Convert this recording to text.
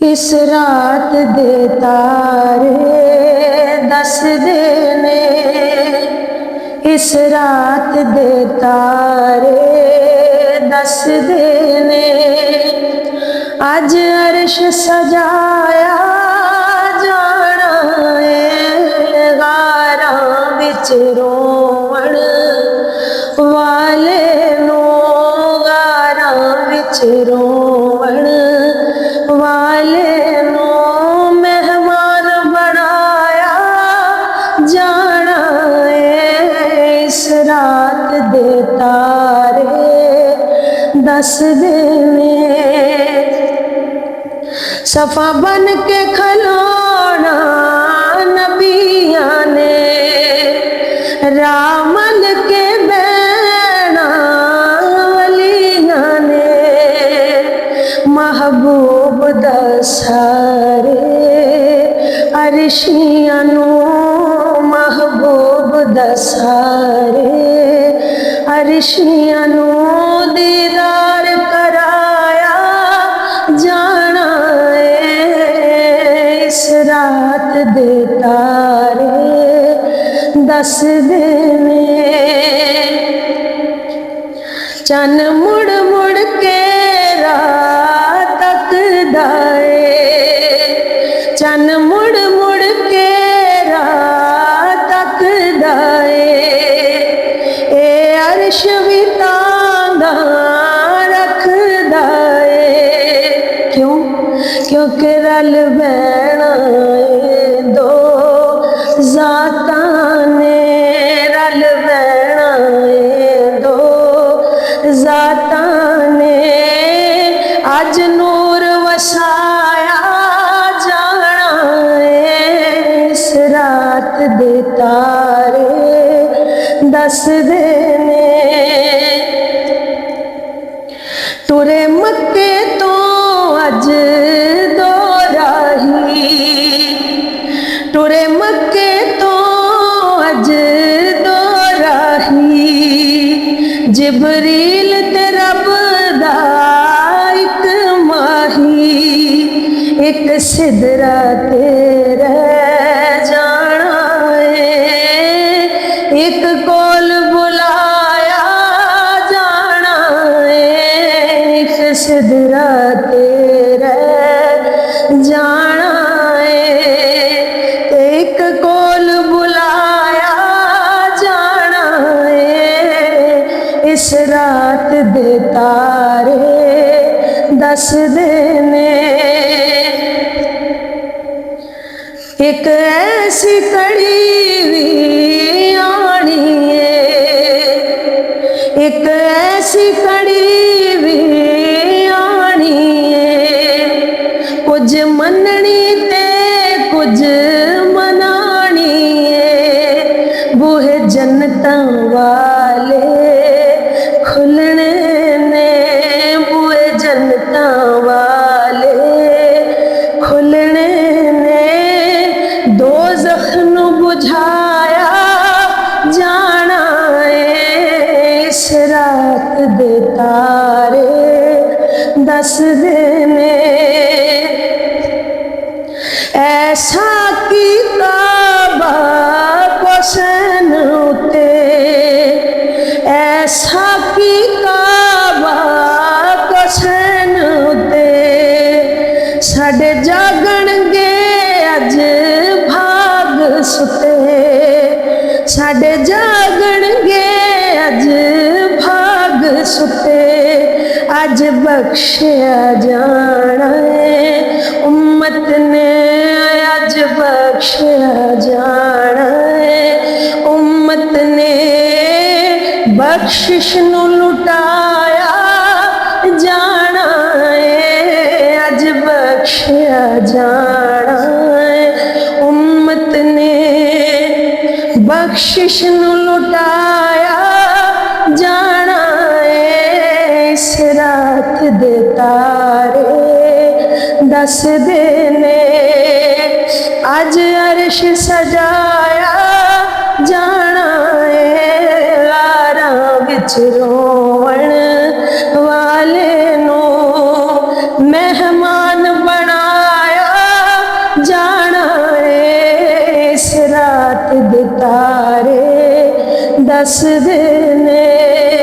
इस रात दे तारे दसदे ने, इस रात दे तारे दसदे ने। अज अर्श सजाया जाना है, गारां विच रोवण वाले नूं, गारां विच रोवण वाले नूं मेहमान बनाया जाना है। इस रात दे तारे दसदे ने, सफा बन के खलोना नबियां ने, रामल के बैना वलियां ने। महबूब दा सारे अरशियां नूं, महबूब दा सारे अरशियां नूं दीदार कराया जाना है। इस रात दे तारे दसदे ने, चन मुड़ मुड़ के रात तकदा है, चन मुड़ मुड़ के रात तकदा है। ए अर्श भी तांदा रखदा है, क्यों? क्योंकि रल बैणा है दो जातां ने, रल बैणा है दो जातां ने। अज नूर वसाया जाना है, इस रात दे तारे दसदे ने। तुरे मक्के तो अज दो राही, तुरे मक्के तो अज दो राही। जिबरील ते रब दा इक माही, एक सिदरा ते रह जाना है, एक कोल बुलाया जाना है। एक सिदरा ते रह जाना है, एक कोल बुलाया जाना है। इस रात दे तारे दसदे ने, एक ऐसी कड़ी भी आनी है, एक ऐसी कड़ी भी आनी है। कुछ मननी ते कुछ मनानी है, बूहे जन्नतां वाले खुलने ने, बूहे जन्नतां वाले खुलने ने। दोज़ख नूं बुझाया जाना है, इस रात दे तारे दसदे ने। ऐसा कीता हुसैन उते, ऐसा कीता हुसैन उते। साडे जागणगे अज भाग सुते, साडे जागणगे अज भाग सुते। अज बख्शिया जाना है उम्मत ने, अज बख्शिया जाना है उम्मत ने। बख्शिश नूं लुटाया जाना है, अज बख्शिया जाना है उम्मत ने। बख्शिश नूं लुटाया जाना है, इस रात दे तारे दसदे ने। अज अर्श सजाया जाना है, गारां विच रोवण वाले नूं मेहमान बना ਤਾਰੇ ਦੱਸਦੇ ਨੇ।